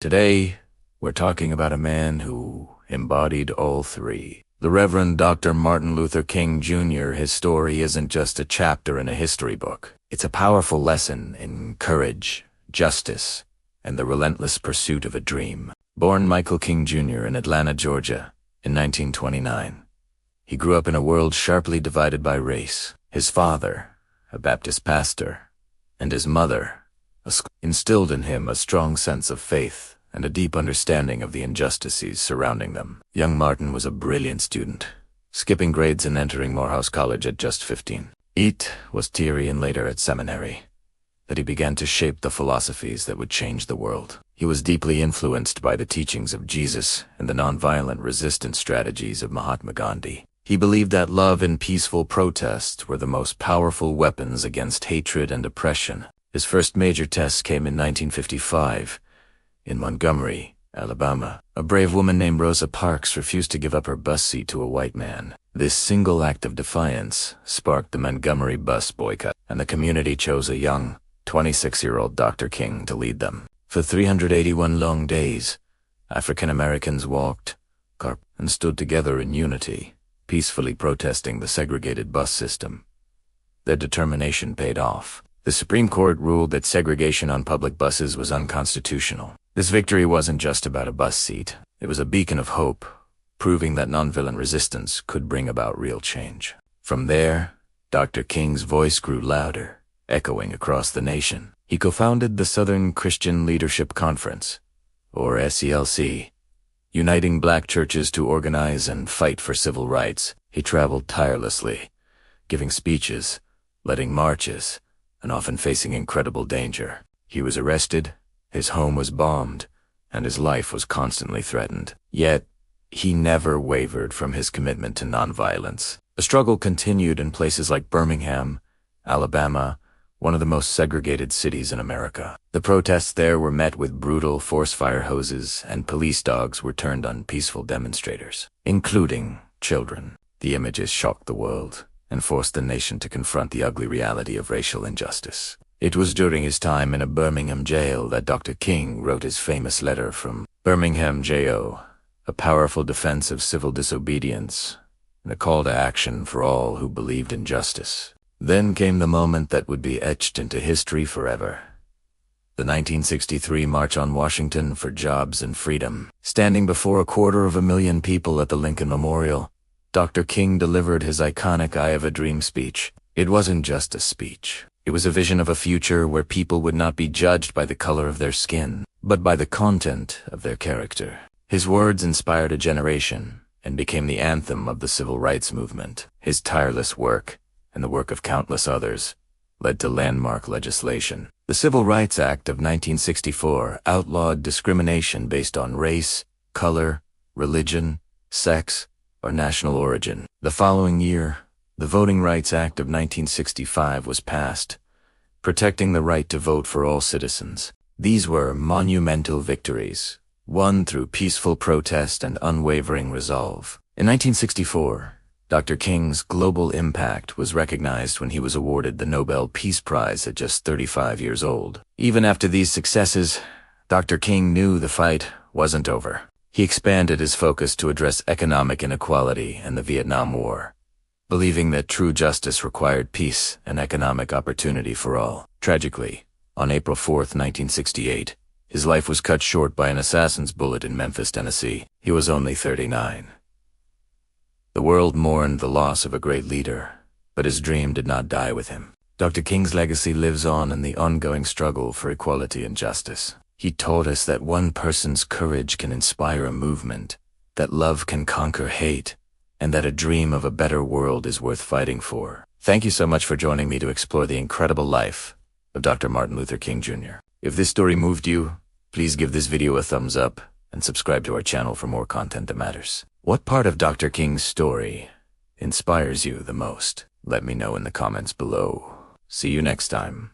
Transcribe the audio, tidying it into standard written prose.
Today, we're talking about a man who embodied all three. The Reverend Dr. Martin Luther King Jr. His story isn't just a chapter in a history book. It's a powerful lesson in courage, justice, and the relentless pursuit of a dream. Born Michael King Jr. in Atlanta, Georgia, in 1929, he grew up in a world sharply divided by race. His father, a Baptist pastor, and his mother, instilled in him a strong sense of faith and a deep understanding of the injustices surrounding them. Young Martin was a brilliant student, skipping grades and entering Morehouse College at just 15. It was theory and later at seminary that he began to shape the philosophies that would change the world. He was deeply influenced by the teachings of Jesus and the nonviolent resistance strategies of Mahatma Gandhi. He believed that love and peaceful protests were the most powerful weapons against hatred and oppression. His first major test came in 1955 in Montgomery, Alabama. A brave woman named Rosa Parks refused to give up her bus seat to a white man. This single act of defiance sparked the Montgomery bus boycott, and the community chose a young, 26-year-old Dr. King to lead them. For 381 long days, African Americans walked, carped, and stood together in unity, peacefully protesting the segregated bus system. Their determination paid off. The Supreme Court ruled that segregation on public buses was unconstitutional. This victory wasn't just about a bus seat. It was a beacon of hope, proving that nonviolent resistance could bring about real change. From there, Dr. King's voice grew louder, echoing across the nation. He co-founded the Southern Christian Leadership Conference, or SCLC, uniting black churches to organize and fight for civil rights. He traveled tirelessly, giving speeches, leading marches, and often facing incredible danger. He was arrested, his home was bombed, and his life was constantly threatened. Yet, he never wavered from his commitment to nonviolence. The struggle continued in places like Birmingham, Alabama, one of the most segregated cities in America. The protests there were met with brutal force fire hoses, and police dogs were turned on peaceful demonstrators, including children. The images shocked the world and forced the nation to confront the ugly reality of racial injustice. It was during his time in a Birmingham jail that Dr. King wrote his famous letter from Birmingham Jail, a powerful defense of civil disobedience and a call to action for all who believed in justice. Then came the moment that would be etched into history forever. The 1963 March on Washington for Jobs and Freedom. Standing before 250,000 people at the Lincoln Memorial, Dr. King delivered his iconic I Have a Dream speech. It wasn't just a speech. It was a vision of a future where people would not be judged by the color of their skin, but by the content of their character. His words inspired a generation and became the anthem of the civil rights movement. His tireless work, and the work of countless others, led to landmark legislation. The Civil Rights Act of 1964 outlawed discrimination based on race, color, religion, sex, or national origin. The following year, the Voting Rights Act of 1965 was passed, protecting the right to vote for all citizens. These were monumental victories, won through peaceful protest and unwavering resolve. In 1964, Dr. King's global impact was recognized when he was awarded the Nobel Peace Prize at just 35 years old. Even after these successes, Dr. King knew the fight wasn't over. He expanded his focus to address economic inequality and the Vietnam War, believing that true justice required peace and economic opportunity for all. Tragically, on April 4, 1968, his life was cut short by an assassin's bullet in Memphis, Tennessee. He was only 39. The world mourned the loss of a great leader, but his dream did not die with him. Dr. King's legacy lives on in the ongoing struggle for equality and justice. He taught us that one person's courage can inspire a movement, that love can conquer hate, and that a dream of a better world is worth fighting for. Thank you so much for joining me to explore the incredible life of Dr. Martin Luther King Jr. If this story moved you, please give this video a thumbs up and subscribe to our channel for more content that matters. What part of Dr. King's story inspires you the most? Let me know in the comments below. See you next time.